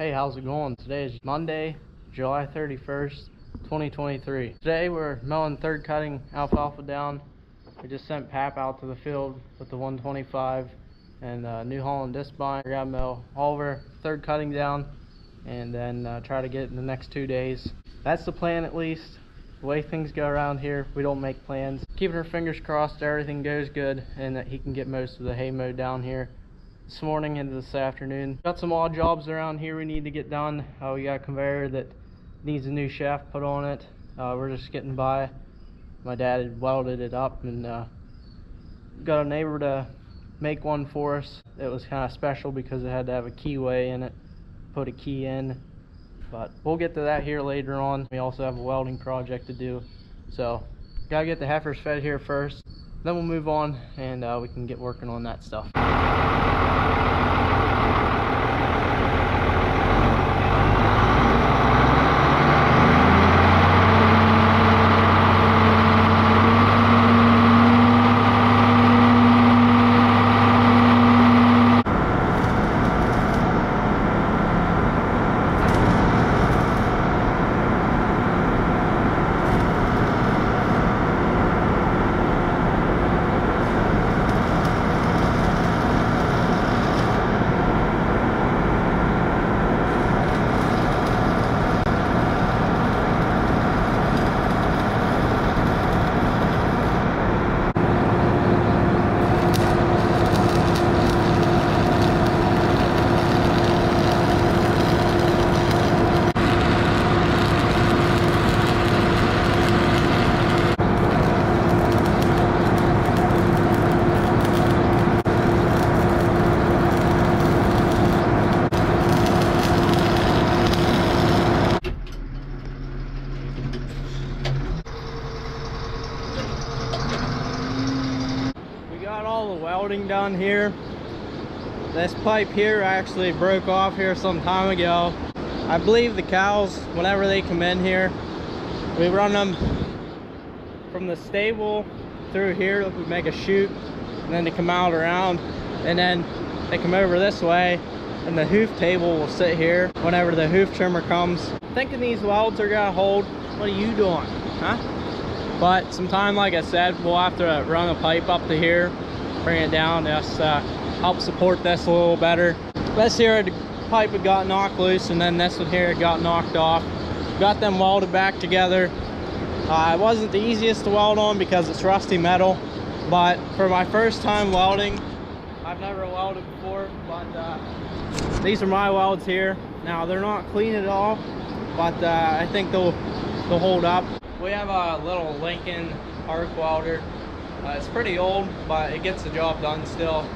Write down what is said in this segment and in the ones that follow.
Hey, how's it going? Today is Monday, July 31st, 2023. Today we're mowing third cutting alfalfa down. We just sent Pap out to the field with the 125 and New Holland disc binder. We're gonna mow all of our third cutting down and then try to get it in the next 2 days. That's the plan, at least. The way things go around here, we don't make plans. Keeping our fingers crossed everything goes good and that he can get most of the hay mowed down here this morning into this afternoon. Got some odd jobs around here we need to get done. We got a conveyor that needs a new shaft put on it. We're just getting by. My dad had welded it up and got a neighbor to make one for us. It was kind of special because it had to have a keyway in it, put a key in, but we'll get to that here later on. We also have a welding project to do, so gotta get the heifers fed here first, then we'll move on and we can get working on that stuff. All the welding done here. This pipe here actually broke off here some time ago. I believe the cows, whenever they come in here, we run them from the stable through here. We make a chute and then they come out around and then they come over this way and the hoof table will sit here whenever the hoof trimmer comes. Thinking these welds are gonna hold. What are you doing, huh? But sometime, like I said, we'll have to run a pipe up to here, bring it down, just help support this a little better. This here, the pipe had got knocked loose, and then this one here got knocked off. Got them welded back together. It wasn't the easiest to weld on because it's rusty metal, but for my first time welding, I've never welded before, but these are my welds here. Now, they're not clean at all, but I think they'll hold up. We have a little Lincoln arc welder. It's pretty old, but it gets the job done still.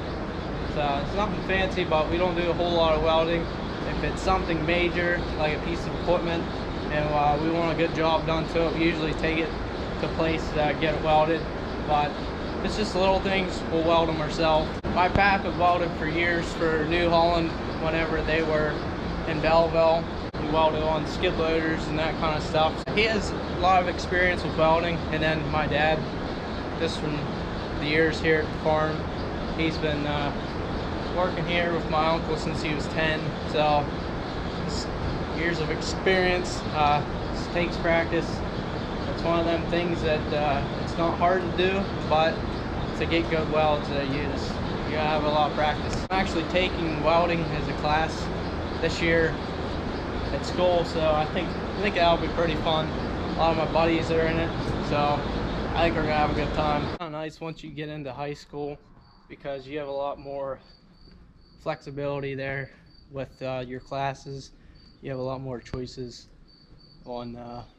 So it's nothing fancy, but we don't do a whole lot of welding. If it's something major, like a piece of equipment, and we want a good job done to it, we usually take it to place to get it welded. But if it's just little things, we'll weld them ourselves. My pap had welded for years for New Holland whenever they were in Belleville. He welded on skid loaders and that kind of stuff. He has a lot of experience with welding, and then my dad, just from the years here at the farm, he's been working here with my uncle since he was 10, so years of experience. Just takes practice. It's one of them things that it's not hard to do, but to get good welds, you gotta have a lot of practice. I'm actually taking welding as a class this year at school, so I think that'll be pretty fun. A lot of my buddies are in it, so I think we're gonna have a good time. It's kind of nice once you get into high school because you have a lot more flexibility there with your classes. You have a lot more choices on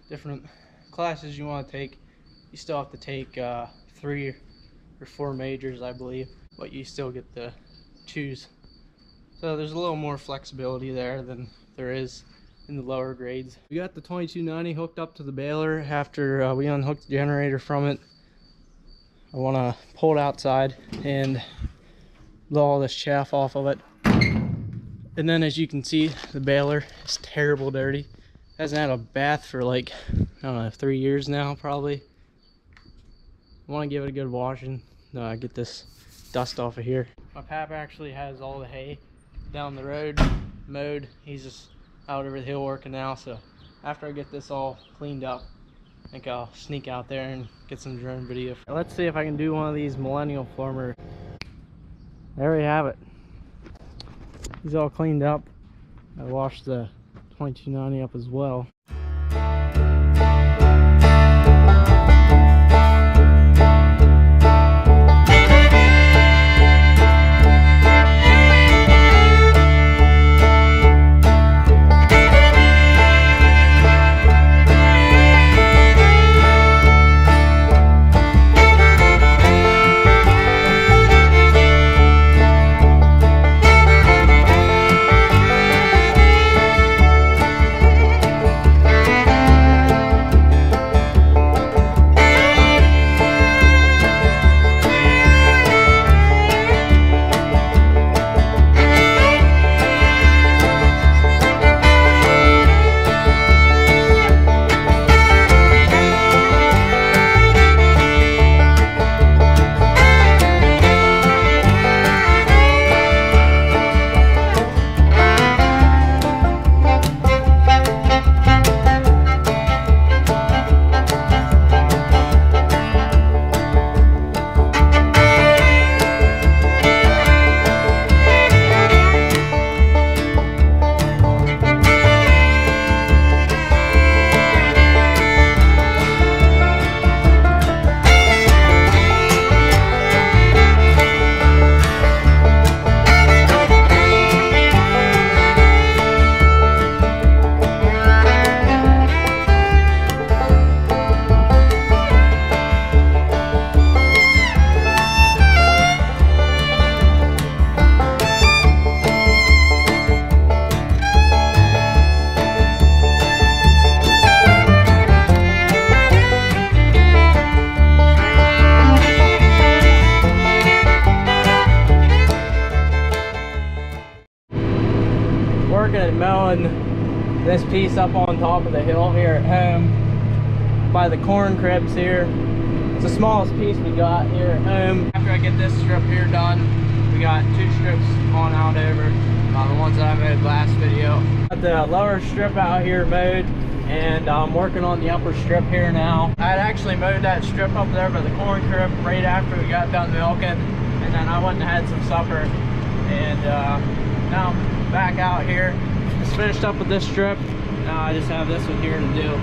different classes you want to take. You still have to take 3 or 4 majors, I believe, but you still get to choose. So there's a little more flexibility there than there is in the lower grades. We got the 2290 hooked up to the baler after we unhooked the generator from it. I want to pull it outside and blow all this chaff off of it. And then, as you can see, the baler is terrible dirty. Hasn't had a bath for like, I don't know, 3 years now probably. I want to give it a good washing. Get this dust off of here. My pap actually has all the hay down the road mowed. He's just out over the hill working now, so after I get this all cleaned up, I think I'll sneak out there and get some drone video. Let's see if I can do one of these Millennial Farmer. There we have it. He's all cleaned up. I washed the 2290 up as well. Working at mowing this piece up on top of the hill here at home by the corn cribs here. It's the smallest piece we got here at home. After I get this strip here done, we got 2 strips on out over, the ones that I mowed last video. Got the lower strip out here mowed, and I'm working on the upper strip here now. I had actually mowed that strip up there by the corn crib right after we got done milking, and then I went and had some supper, and now I'm back out here. Just finished up with this strip. Now I just have this one here to do.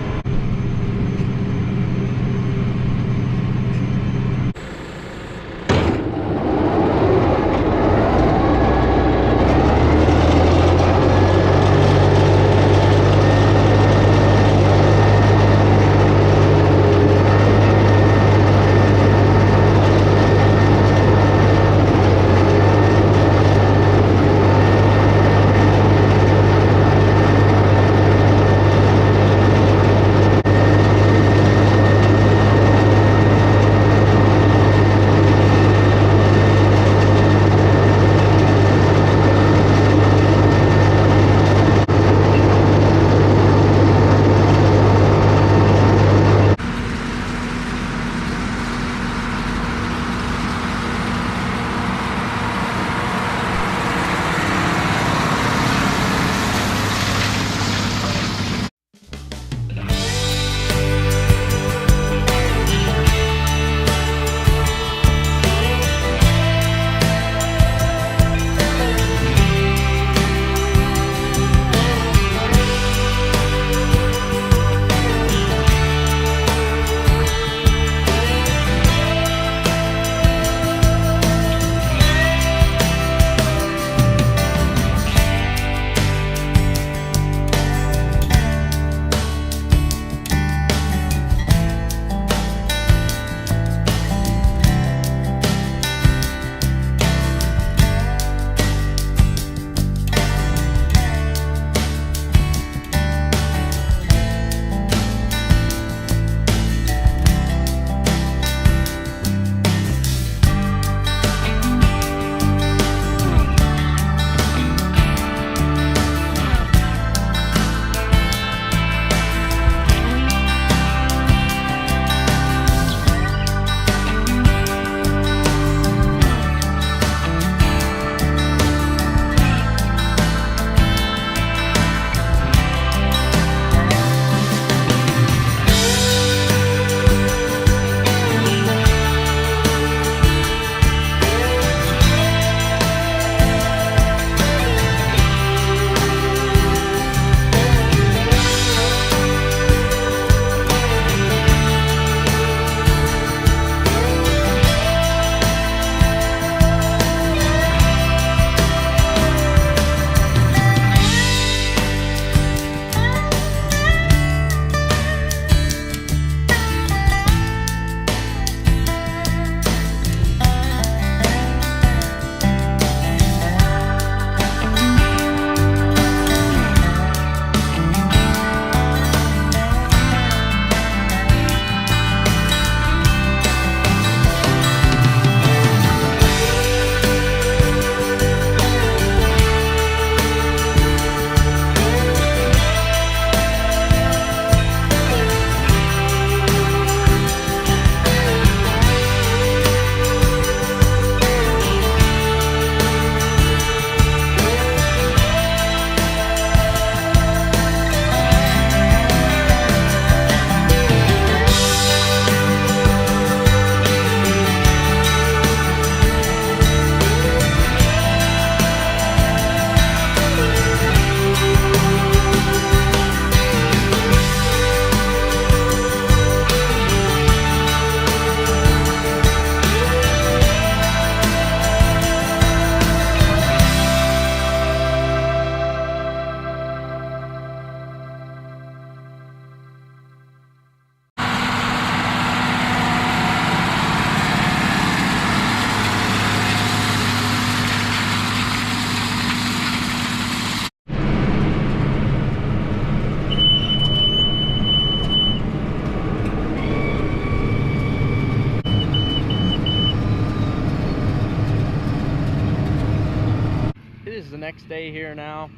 next day here now.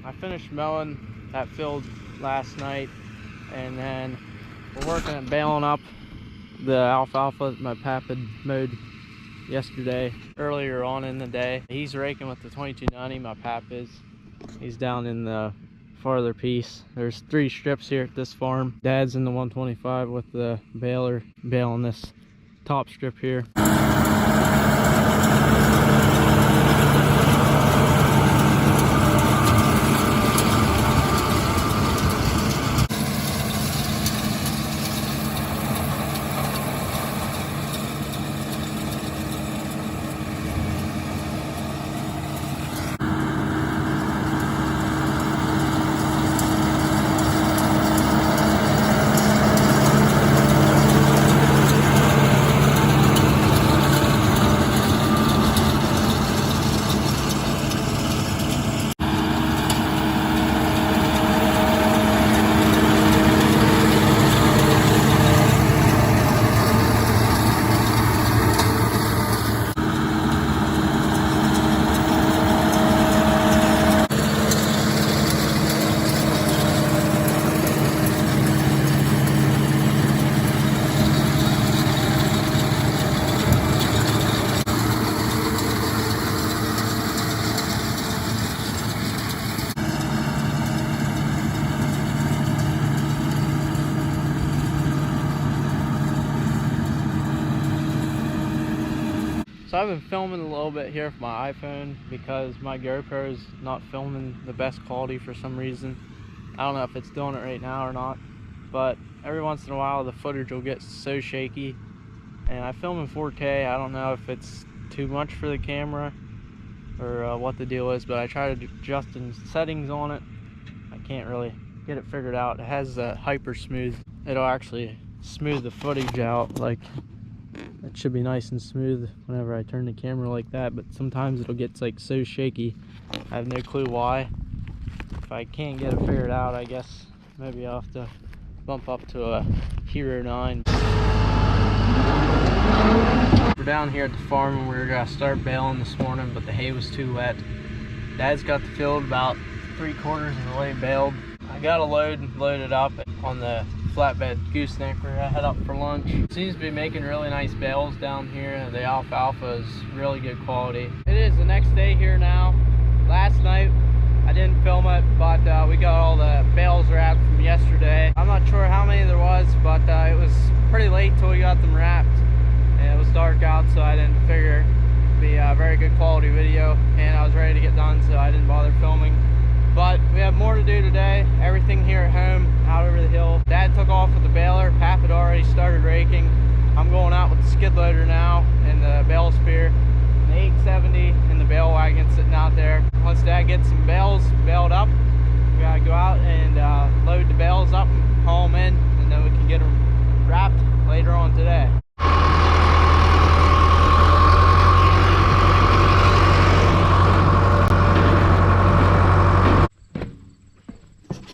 I finished mowing that field last night, and then we're working at baling up the alfalfa that my pap had mowed yesterday, earlier on in the day. He's raking with the 2290, my pap is. He's down in the farther piece. There's 3 strips here at this farm. Dad's in the 125 with the baler, baling this top strip here. So I've been filming a little bit here with my iPhone because my GoPro is not filming the best quality for some reason. I don't know if it's doing it right now or not, but every once in a while the footage will get so shaky. And I film in 4K. I don't know if it's too much for the camera or what the deal is, but I try to adjust in settings on it. I can't really get it figured out. It has hyper smooth. It'll actually smooth the footage out, like it should be nice and smooth whenever I turn the camera like that, but sometimes it'll get like so shaky. I have no clue why. If I can't get it figured out, I guess maybe I'll have to bump up to a Hero 9. We're down here at the farm and we were gonna start baling this morning, but the hay was too wet. Dad's got the field about 3/4 of the way baled. I got a load loaded up on the flatbed gooseneck. We're gonna head up for lunch. Seems to be making really nice bales down here. The alfalfa is really good quality. It is the next day here now. Last night I didn't film it, but we got all the bales wrapped from yesterday. I'm not sure how many there was, but it was pretty late till we got them wrapped, and it was dark out, so I didn't figure it'd be a very good quality video, and I was ready to get done, so I didn't bother filming. But we have more to do today. Everything here at home, out over the hill. Dad took off with the baler. Pap had already started raking. I'm going out with the skid loader now and the bale spear, and the 870 and the bale wagon sitting out there. Once Dad gets some bales baled up, we gotta go out and load the bales up and haul them in, and then we can get them wrapped later on today.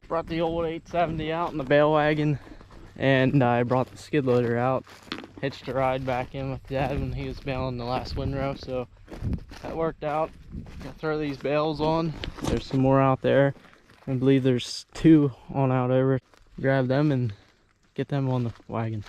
Brought the old 870 out in the bale wagon, and I brought the skid loader out. Hitched a ride back in with Dad when he was baling the last windrow, so that worked out. Gonna throw these bales on. There's some more out there. I believe there's 2 on out over. Grab them and get them on the wagon.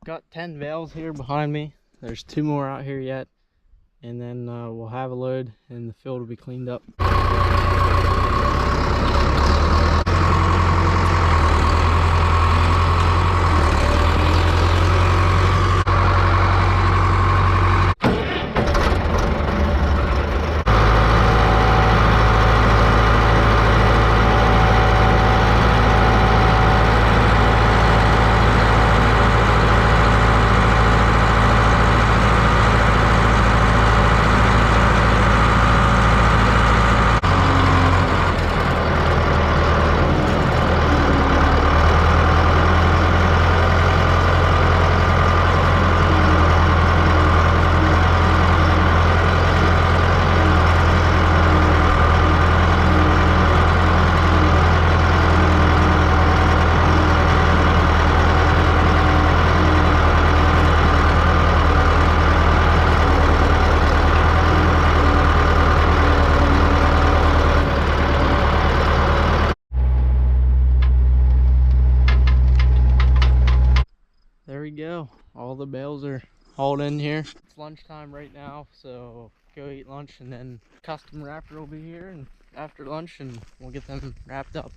Got 10 bales here behind me. There's 2 more out here yet, and then we'll have a load and the field will be cleaned up. go. All the bales are hauled in here. It's lunchtime right now, so go eat lunch, and then custom wrapper will be here and after lunch, and we'll get them wrapped up.